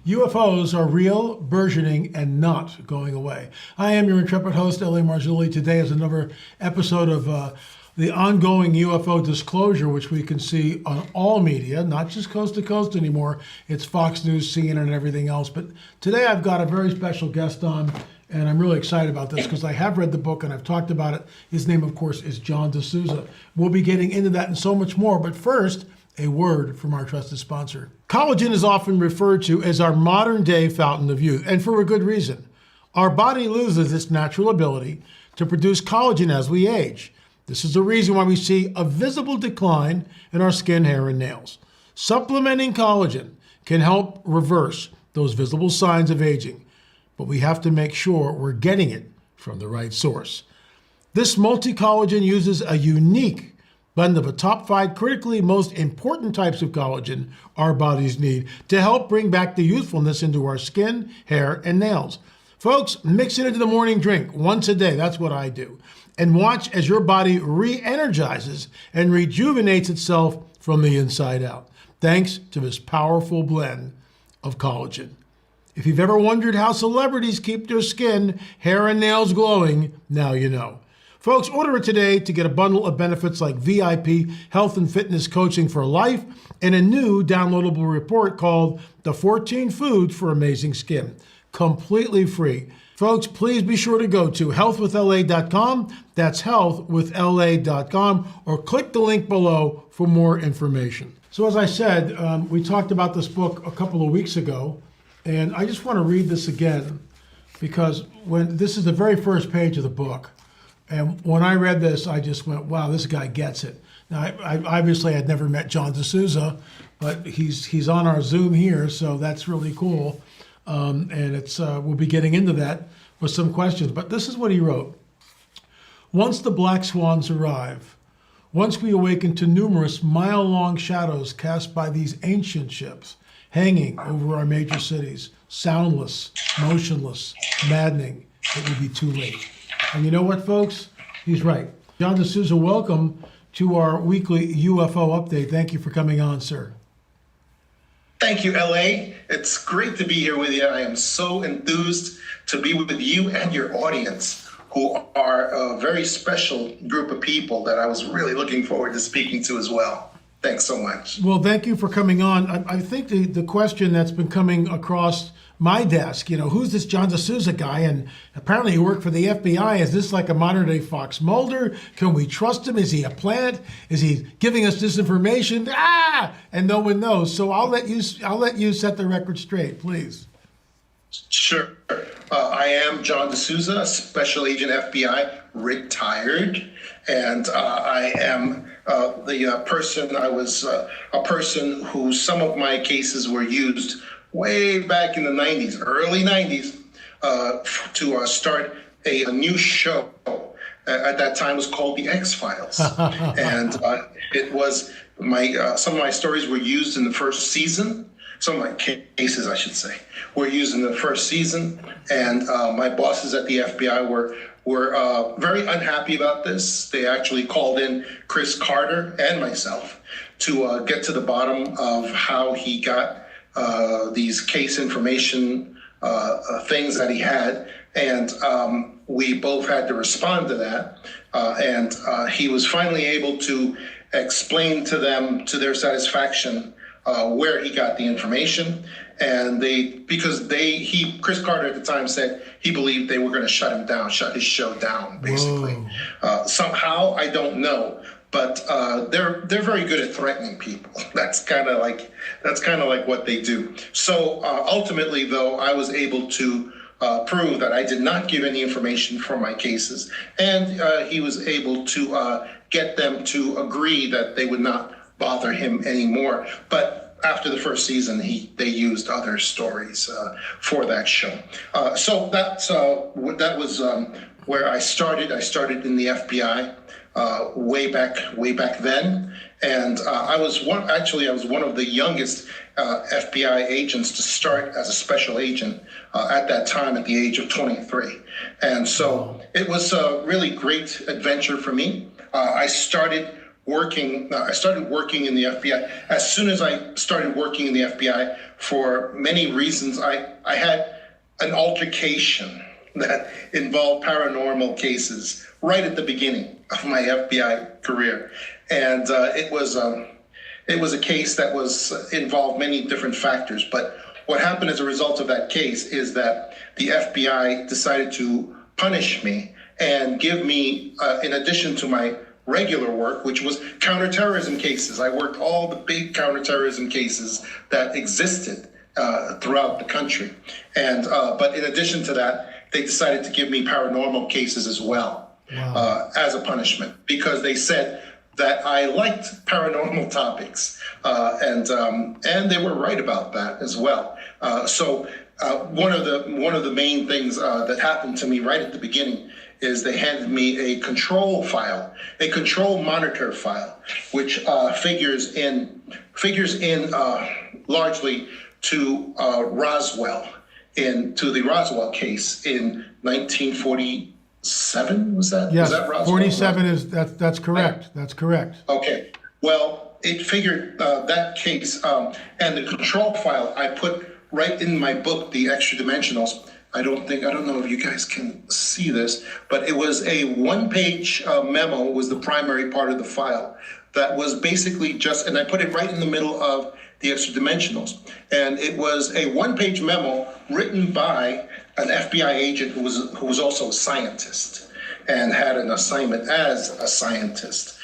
UFOs are real, burgeoning, and not going away. I am your intrepid host, L.A. Marzulli. Today is another episode of the ongoing UFO disclosure, which we can see on all media, not just coast to coast anymore. It's Fox News, CNN, and everything else. But today I've got a very special guest on, and I'm really excited about this because I have read the book and I've talked about it. His name, of course, is John DeSouza. We'll be getting into that and so much more. But first, a word from our trusted sponsor. Collagen is often referred to as our modern-day fountain of youth, and for a good reason. Our body loses its natural ability to produce collagen as we age. This is the reason why we see a visible decline in our skin, hair, and nails. Supplementing collagen can help reverse those visible signs of aging, but we have to make sure we're getting it from the right source. This multi-collagen uses a unique blend of the top 5 critically most important types of collagen our bodies need to help bring back the youthfulness into our skin, hair, and nails. Folks, mix it into the morning drink once a day. That's what I do. And watch as your body re-energizes and rejuvenates itself from the inside out, thanks to this powerful blend of collagen. If you've ever wondered how celebrities keep their skin, hair, and nails glowing, now you know. Folks, order it today to get a bundle of benefits like VIP health and fitness coaching for life and a new downloadable report called The 14 Foods for Amazing Skin, completely free. Folks, please be sure to go to healthwithla.com. That's healthwithla.com, or click the link below for more information. So as I said, we talked about this book a couple of weeks ago, and I just want to read this again because this is the very first page of the book. And when I read this, I just went, wow, this guy gets it. Now, I obviously had never met John DeSouza, but he's on our Zoom here, so that's really cool. And we'll be getting into that with some questions. But this is what he wrote. Once the black swans arrive, once we awaken to numerous mile-long shadows cast by these ancient ships hanging over our major cities, soundless, motionless, maddening, it will be too late. And you know what, folks? He's right. John DeSouza, welcome to our weekly UFO update. Thank you for coming on, sir. Thank you, LA. It's great to be here with you. I am so enthused to be with you and your audience, who are a very special group of people that I was really looking forward to speaking to as well. Thanks so much. Well, thank you for coming on. I think the question that's been coming across my desk, who's this John DeSouza guy? And apparently he worked for the FBI. Is this like a modern day Fox Mulder? Can we trust him? Is he a plant? Is he giving us disinformation? And no one knows. So I'll let you set the record straight, please. Sure. I am John DeSouza, Special Agent FBI, retired. And I am the person, I was a person who some of my cases were used way back in the 90s, early 90s, to start a new show. At that time, it was called The X-Files. And it was some of my stories were used in the first season. Some of my cases, I should say, were used in the first season. And my bosses at the FBI were very unhappy about this. They actually called in Chris Carter and myself to get to the bottom of how he got these case information things that he had, and we both had to respond to that. And he was finally able to explain to them, to their satisfaction, where he got the information. And Chris Carter at the time said he believed they were going to shut him down, shut his show down, basically. Somehow, I don't know. But they're very good at threatening people. That's kind of like what they do. So ultimately, though, I was able to prove that I did not give any information for my cases, and he was able to get them to agree that they would not bother him anymore. But after the first season, they used other stories for that show. So that was where I started. I started in the FBI. Way back then, and I was one of the youngest FBI agents to start as a special agent at that time at the age of 23, and so it was a really great adventure for me. I started I started working in the FBI. As soon as I started working in the FBI, for many reasons, I had an altercation that involved paranormal cases right at the beginning of my FBI career, and it was a case that involved many different factors. But what happened as a result of that case is that the FBI decided to punish me and give me, in addition to my regular work, which was counterterrorism cases. I worked all the big counterterrorism cases that existed throughout the country. And but in addition to that, they decided to give me paranormal cases as well. Wow. As a punishment, because they said that I liked paranormal topics, and they were right about that as well. So one of the main things that happened to me right at the beginning is they handed me a control monitor file, which figures in largely to Roswell, to the Roswell case in 1947. Was that? Yes, was that Roswell? 47 is that's correct. That's correct. Okay. Well, it figured that case and the control file I put right in my book, The Extra Dimensionals. I don't know if you guys can see this, but it was a one-page memo, was the primary part of the file that was basically and I put it right in the middle of The Extra Dimensionals. And it was a one-page memo written by an FBI agent who was also a scientist and had an assignment as a scientist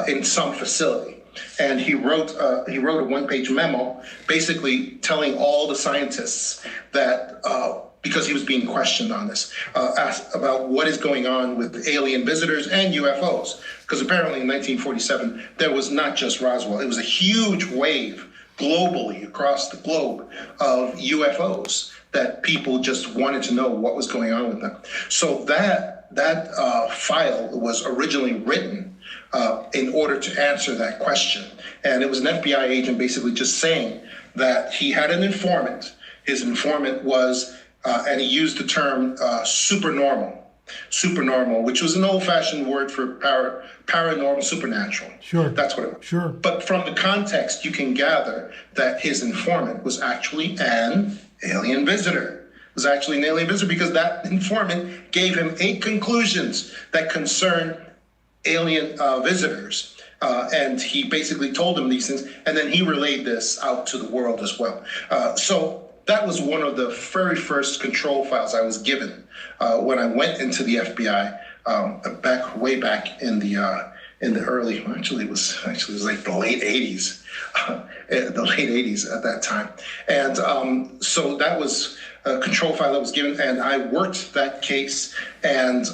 in some facility. And he wrote a one-page memo basically telling all the scientists that, because he was being questioned on this, asked about what is going on with alien visitors and UFOs. Because apparently in 1947, there was not just Roswell. It was a huge wave globally across the globe of UFOs that people just wanted to know what was going on with them. So that file was originally written in order to answer that question. And it was an FBI agent basically just saying that he had an informant. His informant was, and he used the term supernormal, which was an old-fashioned word for paranormal, supernatural. Sure. That's what it was. Sure. But from the context, you can gather that his informant was actually an alien visitor. Because that informant gave him 8 conclusions that concerned alien visitors. And he basically told him these things, and then he relayed this out to the world as well. So that was one of the very first control files I was given when I went into the FBI way back in the early. It was like the late 80s, at that time. And so that was a control file that was given, and I worked that case. And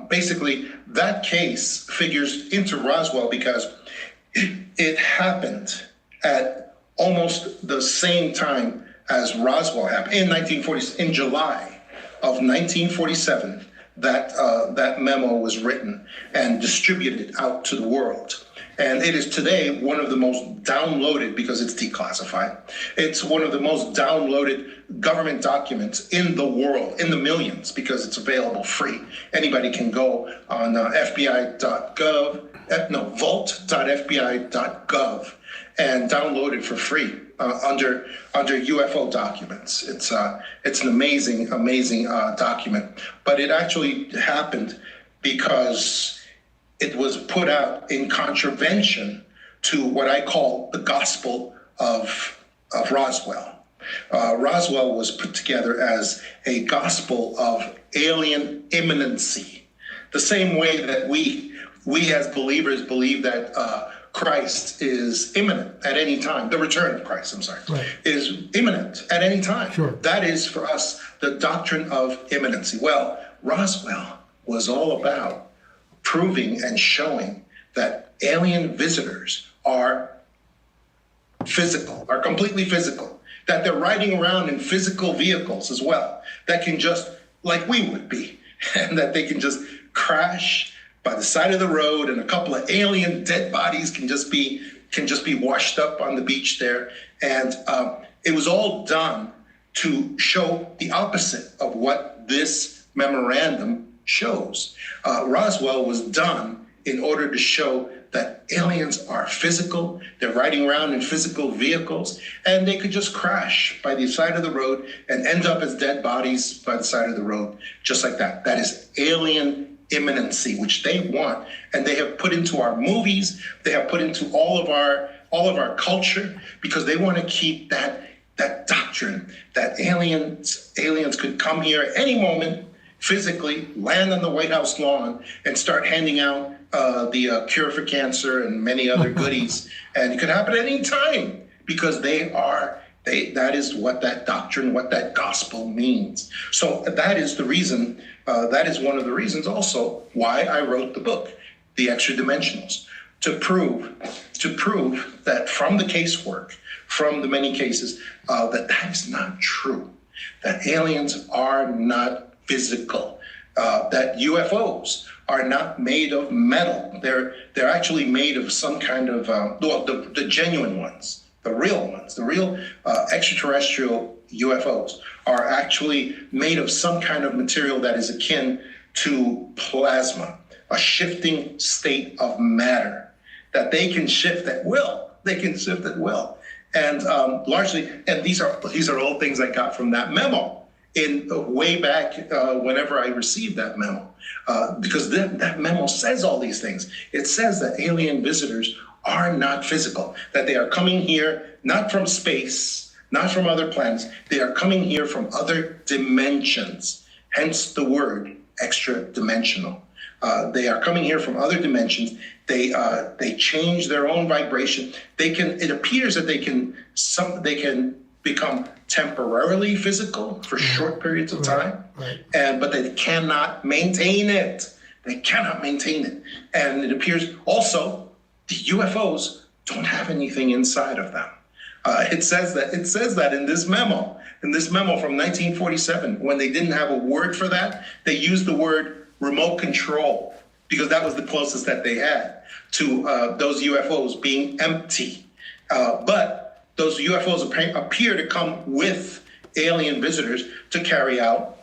basically, that case figures into Roswell because it happened at almost the same time as Roswell happened in July of 1947. That memo was written and distributed out to the world. And it is today one of the most downloaded, because it's declassified, it's one of the most downloaded government documents in the world, in the millions, because it's available free. Anybody can go on vault.fbi.gov and download it for free under UFO documents. It's an amazing document. But it actually happened because it was put out in contravention to what I call the gospel of Roswell. Roswell was put together as a gospel of alien imminency, the same way that we as believers believe that Christ is imminent at any time. The return of Christ, right, is imminent at any time. Sure. That is for us the doctrine of imminency. Well, Roswell was all about proving and showing that alien visitors are completely physical, that they're riding around in physical vehicles as well, that can just, like we would be, and that they can just crash by the side of the road, and a couple of alien dead bodies can just be washed up on the beach there. And it was all done to show the opposite of what this memorandum shows. Roswell was done in order to show that aliens are physical. They're riding around in physical vehicles, and they could just crash by the side of the road and end up as dead bodies by the side of the road, just like that. That is alien imminency, which they want, and they have put into our movies. They have put into all of our culture, because they want to keep that doctrine that aliens could come here at any moment, physically land on the White House lawn and start handing out the cure for cancer and many other goodies. And it could happen at any time, because that is what that doctrine, what that gospel means. So that is the reason, that is one of the reasons also why I wrote the book, The Extra Dimensionals, to prove that from the casework, from the many cases, that is not true, that aliens are not physical, that UFOs are not made of metal. They're actually made of some kind of, the genuine ones, the real ones, the real extraterrestrial UFOs are actually made of some kind of material that is akin to plasma, a shifting state of matter that they can shift at will. They can shift at will. And largely, and these are all things I got from that memo in way back whenever I received that memo, because that memo says all these things. It says that alien visitors are not physical, that they are coming here not from space, not from other planets. They are coming here from other dimensions, hence the word extra dimensional. They are coming here from other dimensions. They change their own vibration. It appears that they can become temporarily physical for short periods of time, but they cannot maintain it. They cannot maintain it. And it appears also the UFOs don't have anything inside of them. It says that in this memo from 1947, when they didn't have a word for that, they used the word remote control, because that was the closest that they had to those UFOs being empty. But those UFOs appear to come with alien visitors to carry out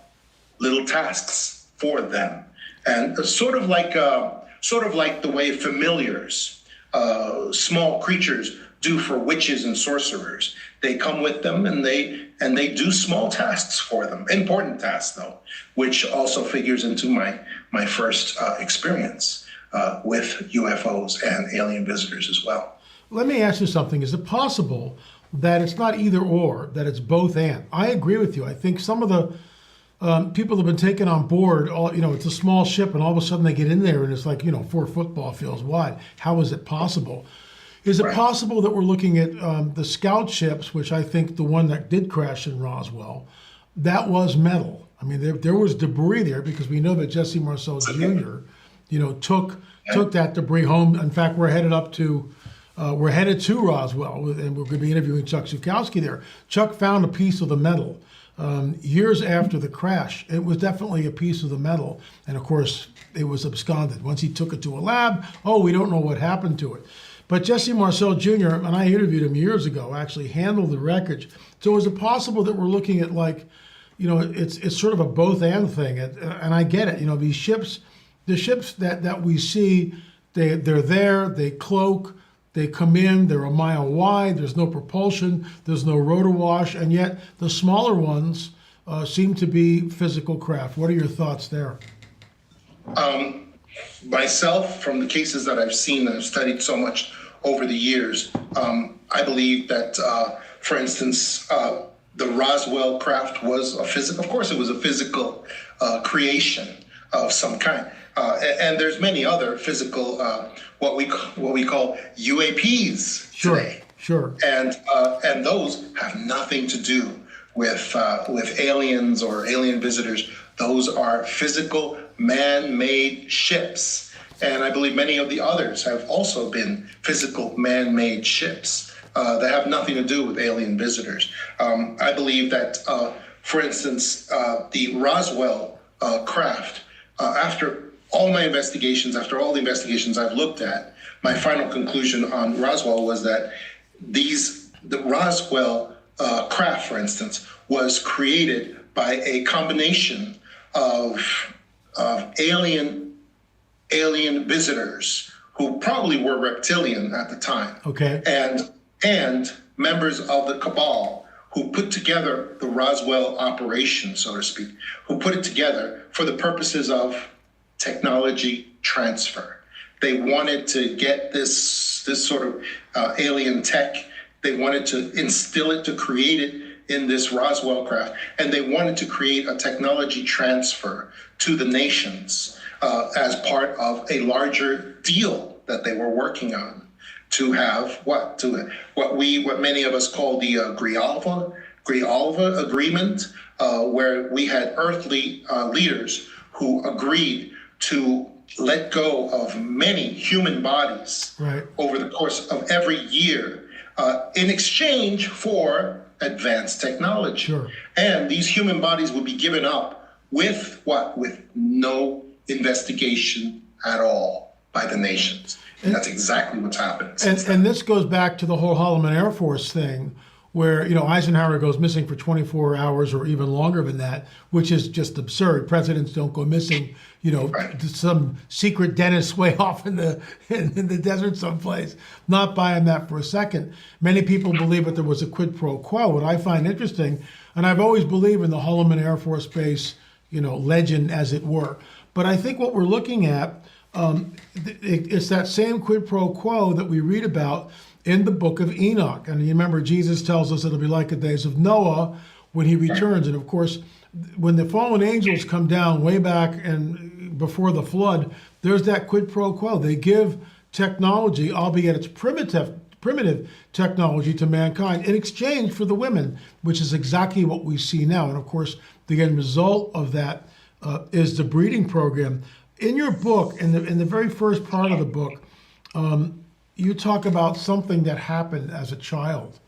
little tasks for them, and sort of like the way familiars, small creatures, do for witches and sorcerers. They come with them and they do small tasks for them, important tasks though, which also figures into my first experience with UFOs and alien visitors as well. Let me ask you something. Is it possible that it's not either or, that it's both and? I agree with you. I think some of the people have been taken on board, it's a small ship and all of a sudden they get in there and it's like, 4 football fields wide. How is it possible? Is it possible that we're looking at the scout ships, which I think the one that did crash in Roswell, that was metal? I mean, there was debris there, because we know that Jesse Marcel Jr., took that debris home. In fact, we're headed to Roswell, and we're going to be interviewing Chuck Zukowski there. Chuck found a piece of the metal years after the crash. It was definitely a piece of the metal, and of course, it was absconded. Once he took it to a lab, we don't know what happened to it. But Jesse Marcel Jr., and I interviewed him years ago, actually handled the wreckage. So is it possible that we're looking at it's sort of a both and thing? And I get it. These ships, the ships that we see, they're there, they cloak, they come in, they're a mile wide, there's no propulsion, there's no rotor wash, and yet the smaller ones seem to be physical craft. What are your thoughts there? Myself, from the cases that I've seen and I've studied so much over the years, I believe that, for instance, the Roswell craft was a physical. Of course, it was a physical creation of some kind, and there's many other physical what we call UAPs today. Sure. And those have nothing to do with aliens or alien visitors. Those are physical, man-made ships. And I believe many of the others have also been physical, man-made ships that have nothing to do with alien visitors. I believe that, for instance, the Roswell craft, after all the investigations I've looked at, my final conclusion on Roswell was that the Roswell craft, for instance, was created by a combination of alien alien visitors who probably were reptilian at the time. Okay. And members of the cabal who put together the Roswell operation, so to speak, who put it together for the purposes of technology transfer. They wanted to get this sort of alien tech. They wanted to instill it, to create it in this Roswell craft, and they wanted to create a technology transfer to the nations as part of a larger deal that they were working on, to have what many of us call the Grijalva agreement, where we had earthly leaders who agreed to let go of many human bodies over the course of every year in exchange for advanced technology. Sure. And these human bodies would be given up with what? With no investigation at all by the nations. And that's exactly what's happened. And this goes back to the whole Holloman Air Force thing, where, you know, Eisenhower goes missing for 24 hours or even longer than that, which is just absurd. Presidents don't go missing, you know, to some secret dentist way off in the desert someplace. Not buying that for a second. Many people believe that there was a quid pro quo. What I find interesting, and I've always believed in the Holloman Air Force Base, you know, legend, as it were. But I think what we're looking at, it's that same quid pro quo that we read about in the book of Enoch. And you remember, Jesus tells us it'll be like the days of Noah when he returns. And of course, when the fallen angels come down way back and before the flood, there's that quid pro quo. They give technology, albeit it's primitive technology, to mankind in exchange for the women, which is exactly what we see now. And of course, the end result of that is the breeding program. In your book, in the very first part of the book, you talk about something that happened as a child,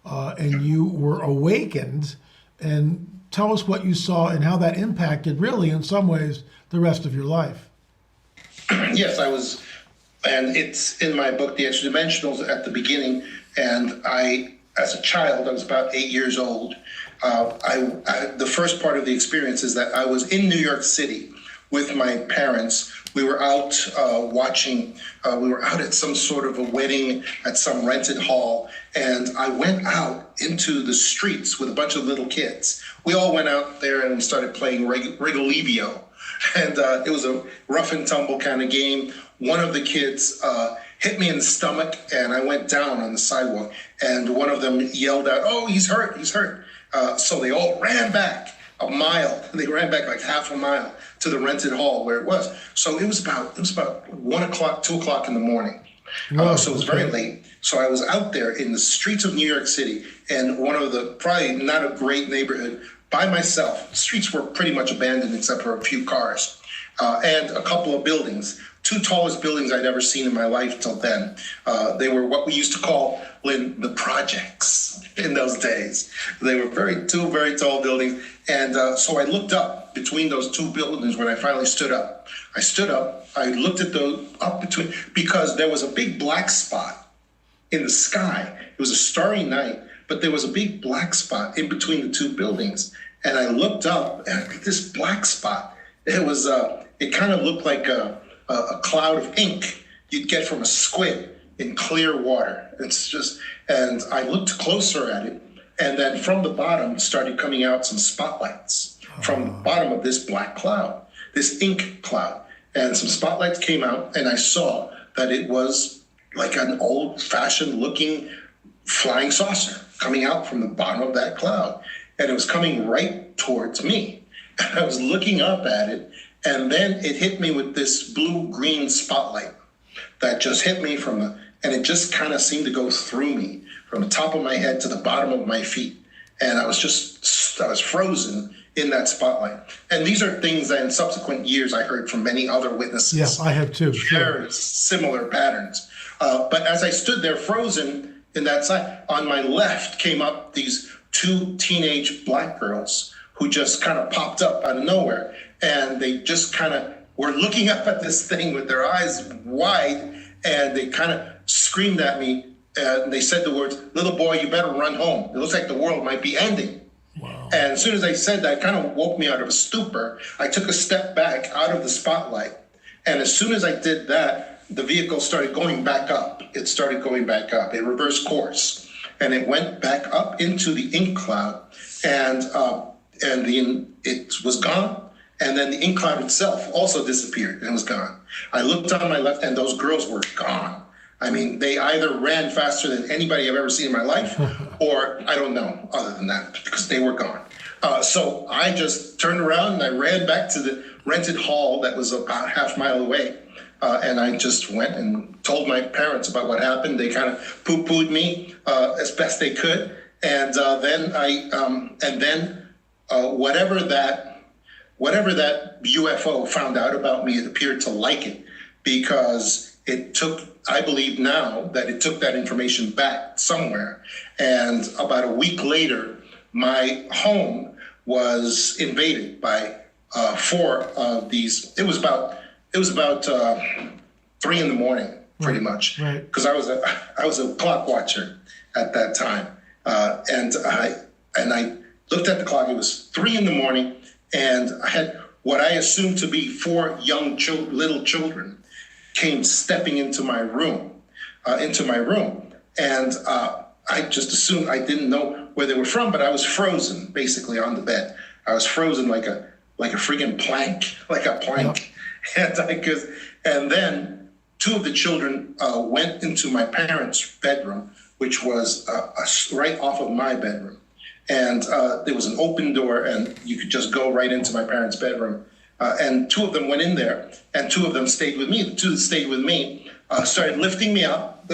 and you were awakened. And tell us what you saw and how that impacted, really, in some ways, the rest of your life. Yes, I was, and it's in my book, The Extra-Dimensionals, at the beginning. And I, as a child, I was about 8 years old. The first part of the experience is that I was in New York City with my parents. We were out watching, we were out at some sort of a wedding at some rented hall, and I went out into the streets with a bunch of little kids. We all went out there and we started playing Rigolevio, and it was a rough and tumble kind of game. One of the kids hit me in the stomach, and I went down on the sidewalk, and one of them yelled out, "Oh, he's hurt, he's hurt." So they all ran back a mile. They ran back like half a mile to the rented hall where it was. So it was about 1 o'clock, 2 o'clock in the morning. So it was very late. So I was out there in the streets of New York City, and one of the, probably not a great neighborhood, by myself. The streets were pretty much abandoned except for a few cars and a couple of buildings. Two tallest buildings I'd ever seen in my life till then. They were what we used to call, Lynn, the projects in those days. They were two very tall buildings. And so I looked up between those two buildings when I finally stood up. I stood up, I looked at because there was a big black spot in the sky. It was a starry night, but there was a big black spot in between the two buildings. And I looked up, and this black spot, it kind of looked like a cloud of ink you'd get from a squid in clear water. And I looked closer at it, and then from the bottom started coming out some spotlights from the bottom of this black cloud, this ink cloud. And some spotlights came out, and I saw that it was like an old-fashioned looking flying saucer coming out from the bottom of that cloud. And it was coming right towards me. And I was looking up at it, and then it hit me with this blue-green spotlight that just hit me and it just kind of seemed to go through me from the top of my head to the bottom of my feet. And I was frozen in that spotlight. And these are things that in subsequent years I heard from many other witnesses. Yes, I have too. Sure. Similar patterns. But as I stood there frozen in that side, on my left came up these two teenage black girls who just kind of popped up out of nowhere. And they just kind of were looking up at this thing with their eyes wide, and they kind of screamed at me. And they said the words, "Little boy, you better run home. It looks like the world might be ending." Wow. And as soon as they said that, it kind of woke me out of a stupor. I took a step back out of the spotlight, And as soon as I did that, the vehicle started going back up. It started going back up. It reversed course, and it went back up into the ink cloud, and it was gone. And then the ink cloud itself also disappeared and was gone. I looked on my left, and those girls were gone. I mean, they either ran faster than anybody I've ever seen in my life, or I don't know other than that, because they were gone. So I just turned around and I ran back to the rented hall that was about half mile away. And I just went and told my parents about what happened. They kind of poo-pooed me as best they could. And then whatever that UFO found out about me, it appeared to like it, because it took, I believe now that it took that information back somewhere. And about a week later, my home was invaded by four of these. It was about 3 a.m, pretty much, because I was a clock watcher at that time, and I looked at the clock. It was 3 a.m, and I had what I assumed to be four young little children came stepping into my room, and I just assumed, I didn't know where they were from, but I was frozen basically on the bed. I was frozen like a freaking plank, like a plank. Yep. And then two of the children went into my parents' bedroom, which was right off of my bedroom. And there was an open door, and you could just go right into my parents' bedroom. And two of them went in there, and two of them stayed with me. The two that stayed with me started lifting me up.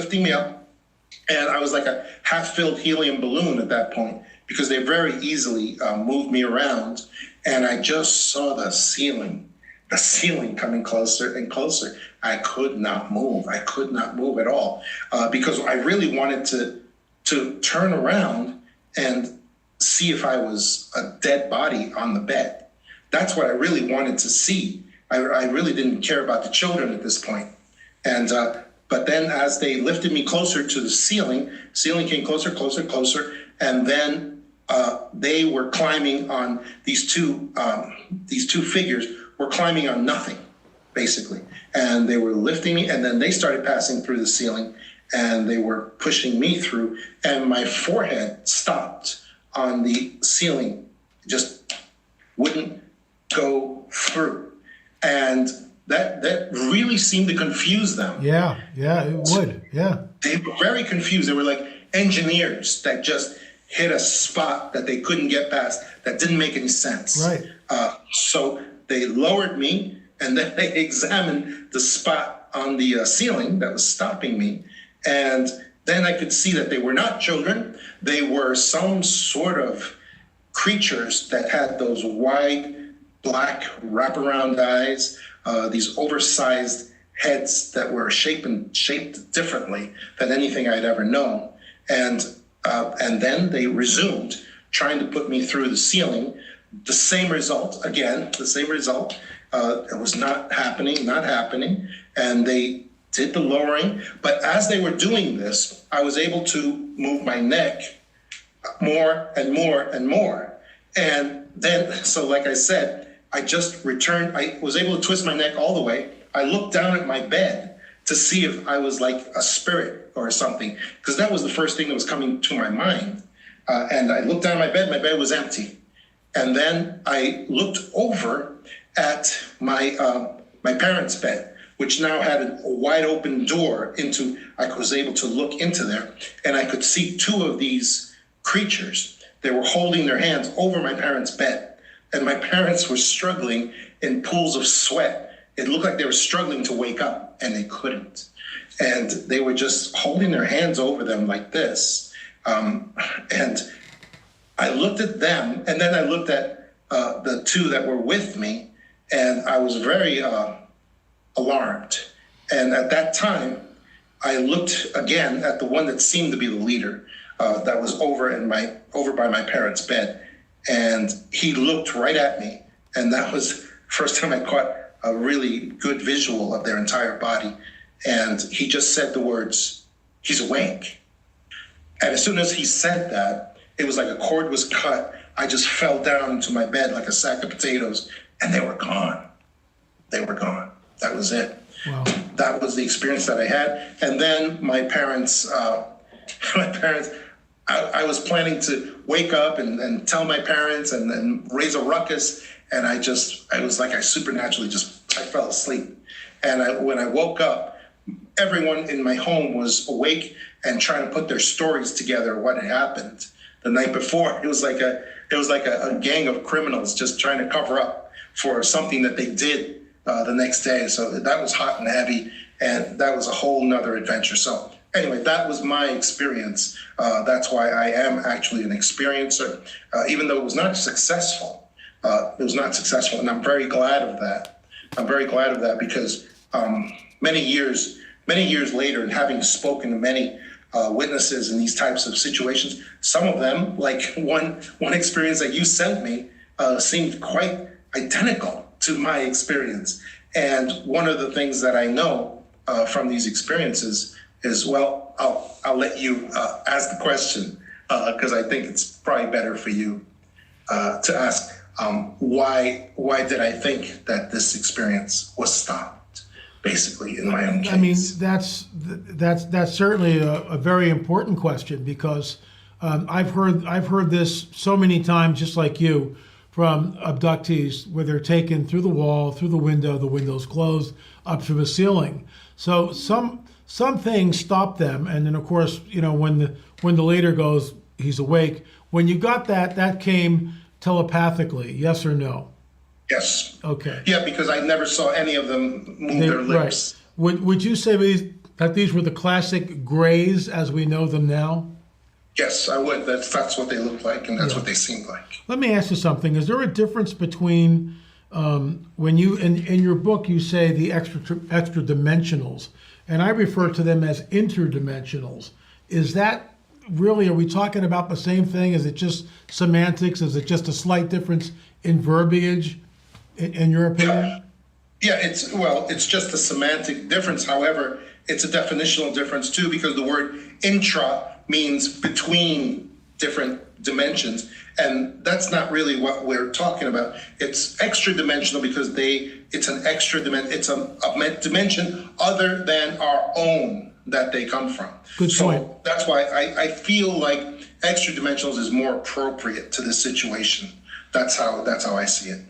And I was like a half-filled helium balloon at that point, because they very easily moved me around. And I just saw the ceiling coming closer and closer. I could not move. I could not move at all, because I really wanted to turn around and see if I was a dead body on the bed. That's what I really wanted to see. I really didn't care about the children at this point. And but then as they lifted me closer to the ceiling came closer, and then they were climbing on these two figures were climbing on nothing, basically. And they were lifting me, and then they started passing through the ceiling, and they were pushing me through, and my forehead stopped on the ceiling, just wouldn't go through. And that really seemed to confuse them. Yeah, it would, yeah. They were very confused. They were like engineers that just hit a spot that they couldn't get past, that didn't make any sense. Right. So they lowered me, and then they examined the spot on the ceiling that was stopping me. And then I could see that they were not children. They were some sort of creatures that had those wide, black, wraparound eyes, these oversized heads that were shaped differently than anything I'd ever known. And then they resumed trying to put me through the ceiling. The same result, again, the same result. It was not happening. And they did the lowering. But as they were doing this, I was able to move my neck more and more and more. And then, so like I said, I just returned. I was able to twist my neck all the way. I looked down at my bed to see if I was like a spirit or something, because that was the first thing that was coming to my mind. And I looked down at my bed was empty. And then I looked over at my parents' bed, which now had a wide open door I was able to look into there, and I could see two of these creatures. They were holding their hands over my parents' bed, and my parents were struggling in pools of sweat. It looked like they were struggling to wake up, and they couldn't. And they were just holding their hands over them like this. And I looked at them, and then I looked at the two that were with me, and I was very alarmed. And at that time, I looked again at the one that seemed to be the leader, that was over by my parents' bed. And he looked right at me, and that was the first time I caught a really good visual of their entire body. And he just said the words, "He's awake." And as soon as he said that, it was like a cord was cut. I just fell down into my bed like a sack of potatoes, and they were gone. They were gone. That was it. Wow. That was the experience that I had. And then my parents, I was planning to wake up and tell my parents and then raise a ruckus. And I supernaturally I fell asleep. And when I woke up, everyone in my home was awake and trying to put their stories together, what had happened the night before. It was like a gang of criminals just trying to cover up for something that they did the next day. So that was hot and heavy, and that was a whole nother adventure. So anyway, that was my experience. That's why I am actually an experiencer, even though it was not successful. And I'm very glad of that. I'm very glad of that because many years later, and having spoken to many witnesses in these types of situations, some of them, like one experience that you sent me, seemed quite identical to my experience. And one of the things that I know from these experiences is, well, I'll let you ask the question because I think it's probably better for you to ask why did I think that this experience was stopped, basically, in my own case. I mean, that's certainly a very important question because I've heard this so many times, just like you, from abductees where they're taken through the wall, through the window's closed, up to the ceiling. So some things stop them, and then of course, when the leader goes, he's awake. When you got that came telepathically, yes or no? Yes. Okay. Yeah, because I never saw any of them move their lips. Right. Would you say that these were the classic grays as we know them now? Yes, I would. That's what they look like, and that's what they seem like. Let me ask you something. Is there a difference between when you in your book you say the extra dimensionals, and I refer to them as interdimensionals? Is that really? Are we talking about the same thing? Is it just semantics? Is it just a slight difference in verbiage, in your opinion? Yeah, it's just a semantic difference. However, it's a definitional difference too, because the word intra means between different dimensions, and that's not really what we're talking about. It's extra dimensional because it's an extra dimension. It's a dimension other than our own that they come from. Good point. So that's why I feel like extra dimensionals is more appropriate to this situation. That's how I see it.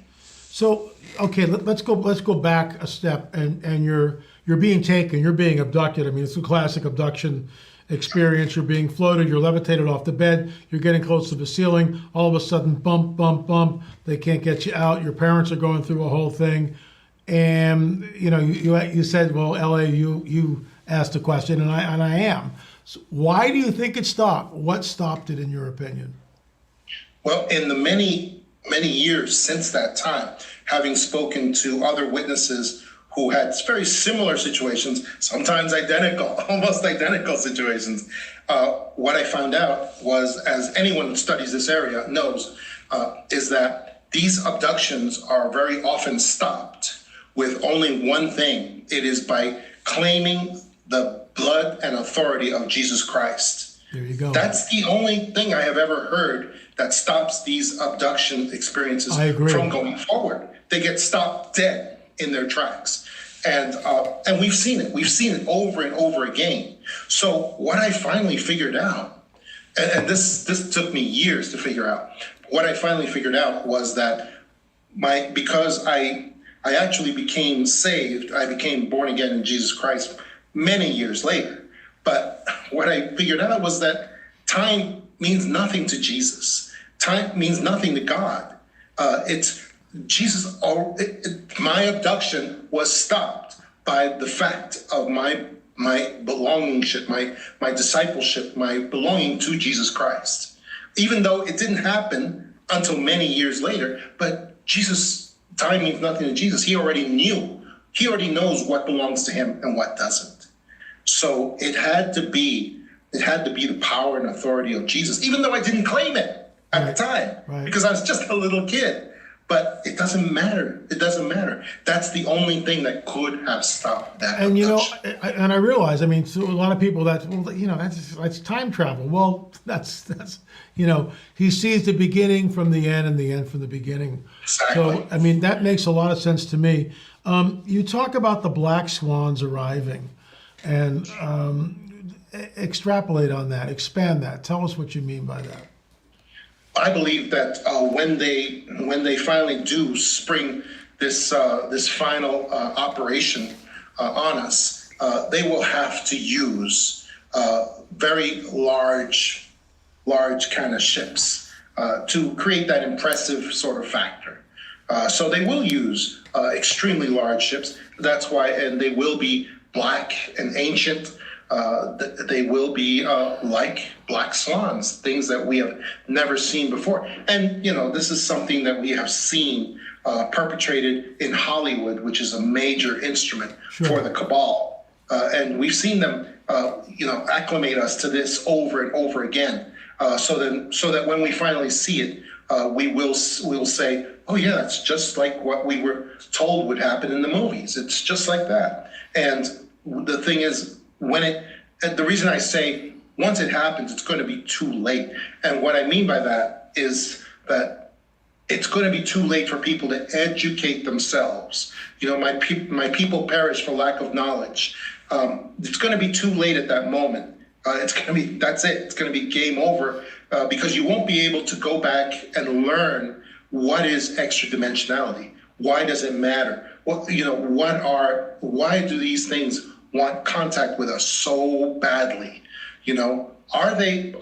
So okay, let's go back a step, and you're being taken, you're being abducted. I mean, it's a classic abduction experience. You're being floated, you're levitated off the bed, you're getting close to the ceiling, all of a sudden bump, bump, bump, they can't get you out. Your parents are going through a whole thing, and you said, well, LA, you asked a question, and I am. So why do you think it stopped? What stopped it, in your opinion? Well, in the many years since that time, having spoken to other witnesses who had very similar situations, sometimes identical, almost identical situations, what I found out was, as anyone who studies this area knows, is that these abductions are very often stopped with only one thing. It is by claiming the blood and authority of Jesus Christ. There you go. That's the only thing I have ever heard that stops these abduction experiences from going forward. They get stopped dead in their tracks. And we've seen it. We've seen it over and over again. So what I finally figured out, and this took me years to figure out, what I finally figured out was that because I actually became saved, I became born again in Jesus Christ many years later. But what I figured out was that time means nothing to Jesus. Time means nothing to God. My abduction was stopped by the fact of my belongingship, my discipleship, my belonging to Jesus Christ. Even though it didn't happen until many years later, but time means nothing to Jesus. He already knew. He already knows what belongs to him and what doesn't. So it had to be the power and authority of Jesus, even though I didn't claim it at the time, because I was just a little kid. But it doesn't matter. It doesn't matter. That's the only thing that could have stopped that. And abduction. and I realize, I mean, so a lot of people that's time travel. Well, that's he sees the beginning from the end and the end from the beginning. Exactly. So I mean, that makes a lot of sense to me. You talk about the black swans arriving, and extrapolate on that, expand that. Tell us what you mean by that. I believe that when they finally do spring this final operation on us, they will have to use very large kind of ships to create that impressive sort of factor. So they will use extremely large ships. That's why, and they will be black and ancient. They will be like black swans, things that we have never seen before. And, this is something that we have seen perpetrated in Hollywood, which is a major instrument for the cabal. And we've seen them, acclimate us to this over and over again. So that when we finally see it, we'll say, oh yeah, that's just like what we were told would happen in the movies. It's just like that. And the thing is, the reason I say once it happens, it's going to be too late. And what I mean by that is that it's going to be too late for people to educate themselves. My people perish for lack of knowledge. It's going to be too late at that moment. That's it. It's going to be game over because you won't be able to go back and learn what is extra dimensionality. Why does it matter? Why do these things want contact with us so badly? Are they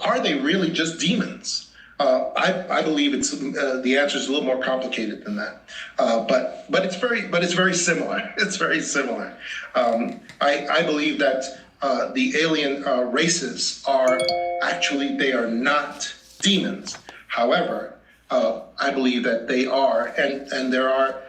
really just demons? I believe it's the answer is a little more complicated than that, but it's very similar. It's very similar. I believe that the alien races they are not demons. However, I believe that they are, and there are.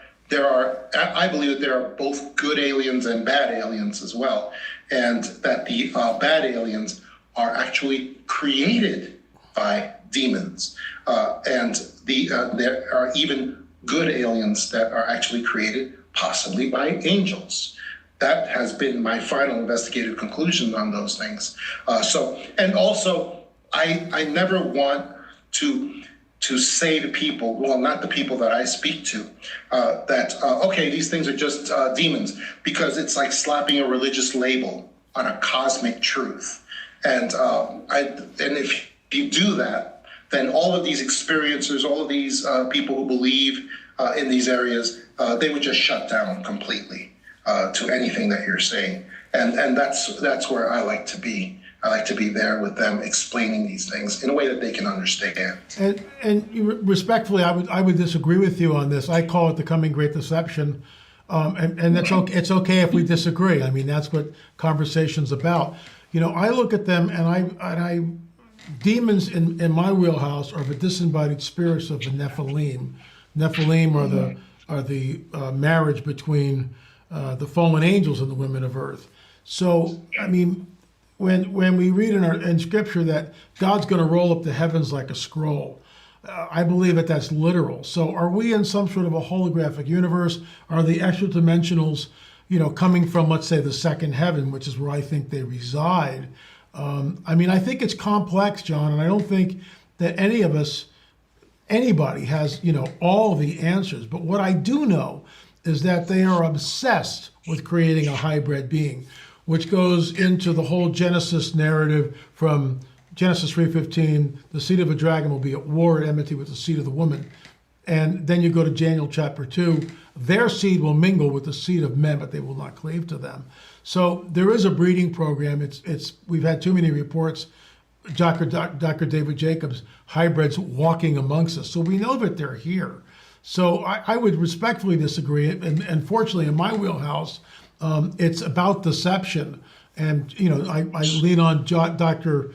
I believe that there are both good aliens and bad aliens as well, and that the bad aliens are actually created by demons, and there are even good aliens that are actually created possibly by angels. That has been my final investigative conclusion on those things. And also, I never want to say to people, well, not the people that I speak to, that, okay, these things are just demons, because it's like slapping a religious label on a cosmic truth. And if you do that, then all of these experiencers, all of these people who believe in these areas, they would just shut down completely to anything that you're saying. And that's where I like to be. I like to be there with them, explaining these things in a way that they can understand. And respectfully, I would disagree with you on this. I call it the coming great deception, and that's okay. It's okay if we disagree. I mean, that's what conversation's about. I look at them, and demons in my wheelhouse are the disembodied spirits of the Nephilim. Nephilim are the marriage between the fallen angels and the women of earth. So, I mean, when we read in Scripture that God's going to roll up the heavens like a scroll, I believe that that's literal. So are we in some sort of a holographic universe? Are the extra dimensionals, coming from, let's say, the second heaven, which is where I think they reside? I think it's complex, John, and I don't think that anybody has, all the answers. But what I do know is that they are obsessed with creating a hybrid being, which goes into the whole Genesis narrative from Genesis 3:15, the seed of a dragon will be at war and enmity with the seed of the woman. And then you go to Daniel chapter 2, their seed will mingle with the seed of men, but they will not cleave to them. So there is a breeding program. We've had too many reports, Dr. David Jacobs, hybrids walking amongst us. So we know that they're here. So I would respectfully disagree. And fortunately, in my wheelhouse, it's about deception. And, I lean on Dr.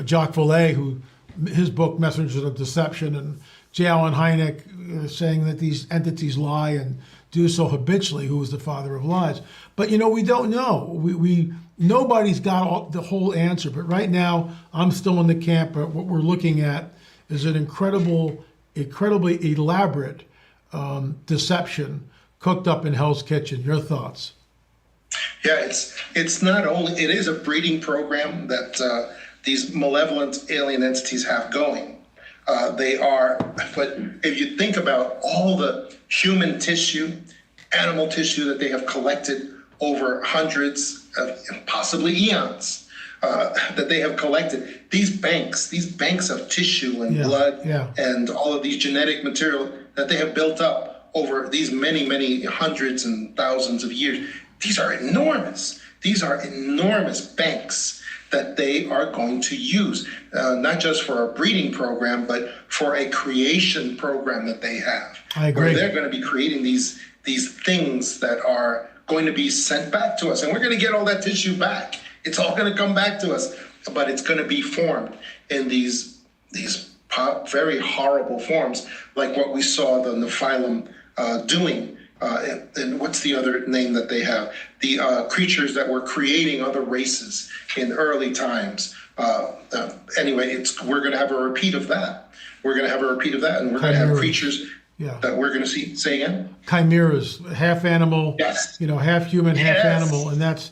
Jacques Vallée, who his book, Messengers of Deception, and J. Allen Hynek saying that these entities lie and do so habitually, who is the father of lies. But, we don't know. Nobody's got the whole answer. But right now, I'm still in the camp. But what we're looking at is an incredibly elaborate deception cooked up in Hell's Kitchen. Your thoughts? Yeah, it's not only, it is a breeding program that these malevolent alien entities have going. But if you think about all the human tissue animal tissue that they have collected over hundreds of possibly eons that they have collected. These banks of tissue and blood and all of these genetic material that they have built up over these many, many hundreds and thousands of years. These are enormous. These are enormous banks that they are going to use, not just for a breeding program, but for a creation program that they have. I agree. Where they're going to be creating these things that are going to be sent back to us. And we're going to get all that tissue back. It's all going to come back to us, but it's going to be formed in these very horrible forms, like what we saw the Nephilim doing. And what's the other name that they have? The creatures that were creating other races in early times. Anyway, we're going to have a repeat of that. We're going to have a repeat of that, and we're going to have creatures that we're going to see. Say again? Chimeras, half animal, half human, half animal, and that's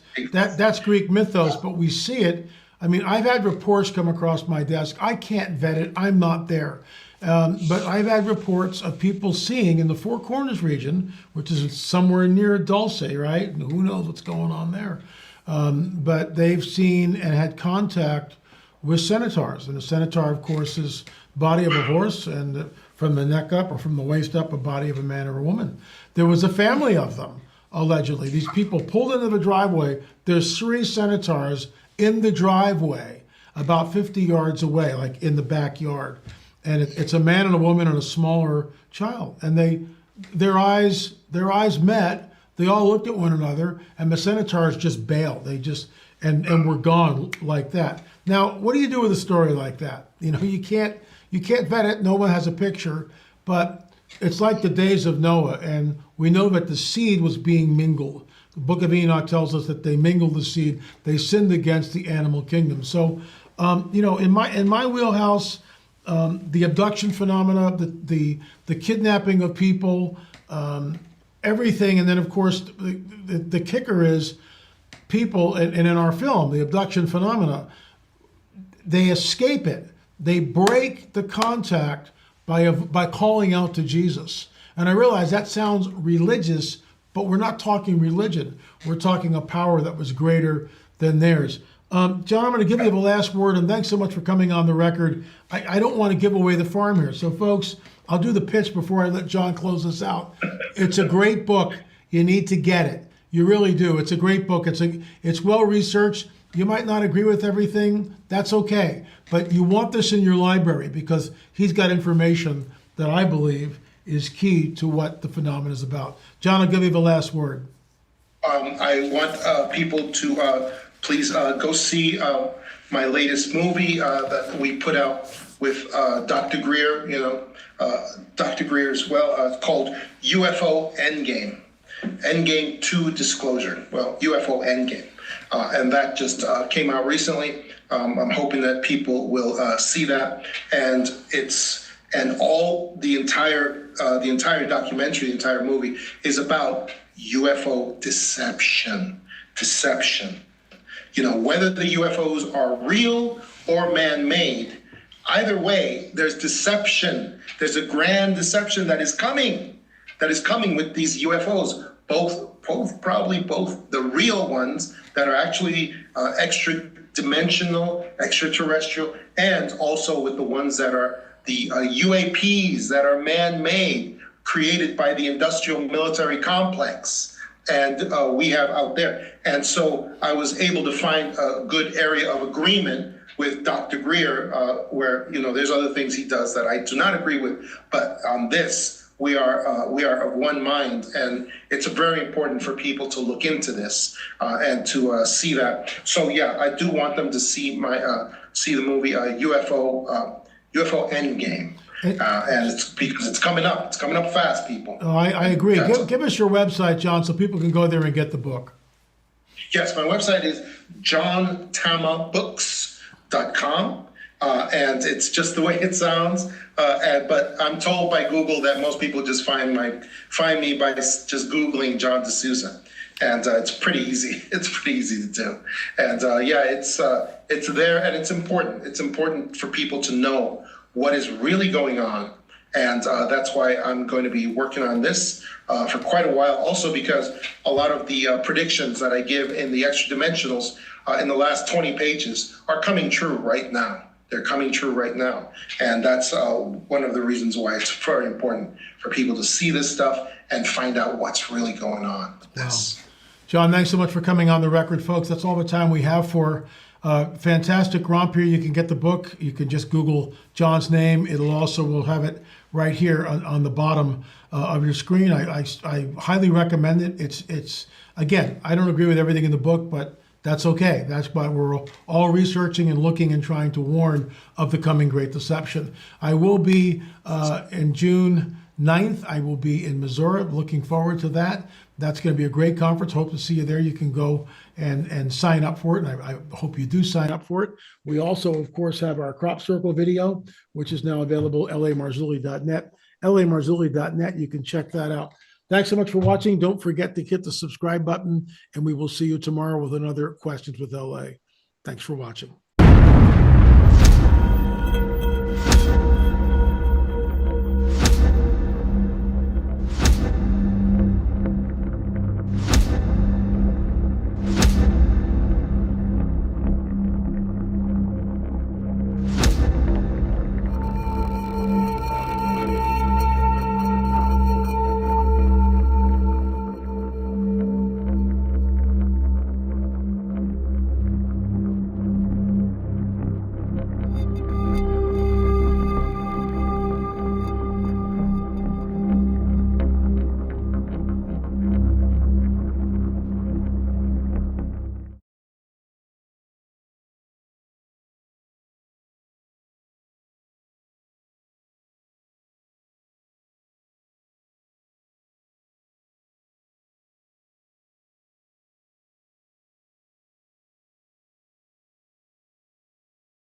Greek mythos. But we see it. I mean, I've had reports come across my desk. I can't vet it. I'm not there. But I've had reports of people seeing in the Four Corners region, which is somewhere near Dulce, right? And who knows what's going on there. But they've seen and had contact with centaurs. And a centaur, of course, is body of a horse, and from the neck up or from the waist up, a body of a man or a woman. There was a family of them, allegedly. These people pulled into the driveway. There's 3 centaurs in the driveway, about 50 yards away, like in the backyard. And it's a man and a woman and a smaller child. And their eyes met. They all looked at one another, and the centaurs just bailed. They just and were gone like that. Now, what do you do with a story like that? You can't vet it. No one has a picture, but it's like the days of Noah, and we know that the seed was being mingled. The Book of Enoch tells us that they mingled the seed. They sinned against the animal kingdom. So, in my wheelhouse. The abduction phenomena, the kidnapping of people, everything, and then of course the kicker is people, and in our film, the abduction phenomena, they escape it. They break the contact by calling out to Jesus. And I realize that sounds religious, but we're not talking religion. We're talking a power that was greater than theirs. John, I'm going to give you the last word, and thanks so much for coming on the record. I don't want to give away the farm here. So, folks, I'll do the pitch before I let John close this out. It's a great book. You need to get it. You really do. It's a great book. It's well-researched. You might not agree with everything. That's okay. But you want this in your library because he's got information that I believe is key to what the phenomenon is about. John, I'll give you the last word. I want people to... Please go see my latest movie that we put out with Dr. Greer, Dr. Greer as well, called UFO Endgame. Endgame to Disclosure. Well, UFO Endgame. And that just came out recently. I'm hoping that people will see that. And the entire documentary, the entire movie is about UFO deception. Whether the UFOs are real or man-made, either way, there's deception. There's a grand deception that is coming with these UFOs, probably both the real ones that are actually extra-dimensional, extraterrestrial, and also with the ones that are the UAPs that are man-made, created by the industrial military complex. And we have out there. And so I was able to find a good area of agreement with Dr. Greer, where, there's other things he does that I do not agree with. But on this, we are of one mind. And it's very important for people to look into this and to see that. So, yeah, I do want them to see the movie UFO Endgame. And it's because it's coming up. It's coming up fast, people. Oh, I agree. Give us your website, John, so people can go there and get the book. Yes, my website is johntamabooks.com. And it's just the way it sounds. But I'm told by Google that most people just find me by just Googling John DeSouza. And it's pretty easy. It's pretty easy to do. And it's there, and it's important. It's important for people to know what is really going on And that's why I'm going to be working on this for quite a while. Also because a lot of the predictions that I give in the extra dimensionals in the last 20 pages are coming true right now. They're coming true right now. And that's one of the reasons why it's very important for people to see this stuff and find out what's really going on with this. Wow. John, thanks so much for coming on the record, folks. That's all the time we have for fantastic romp here. You can get the book. You can just Google John's name. We'll have it right here on the bottom of your screen. I highly recommend it. It's again, I don't agree with everything in the book, but that's okay. That's why we're all researching and looking and trying to warn of the coming Great Deception. I will be in June 9th. I will be in Missouri. Looking forward to that. That's going to be a great conference. Hope to see you there. You can go and sign up for it. And I hope you do sign up for it. We also, of course, have our crop circle video, which is now available, lamarzulli.net. lamarzulli.net. You can check that out. Thanks so much for watching. Don't forget to hit the subscribe button, and we will see you tomorrow with another Questions with LA. Thanks for watching.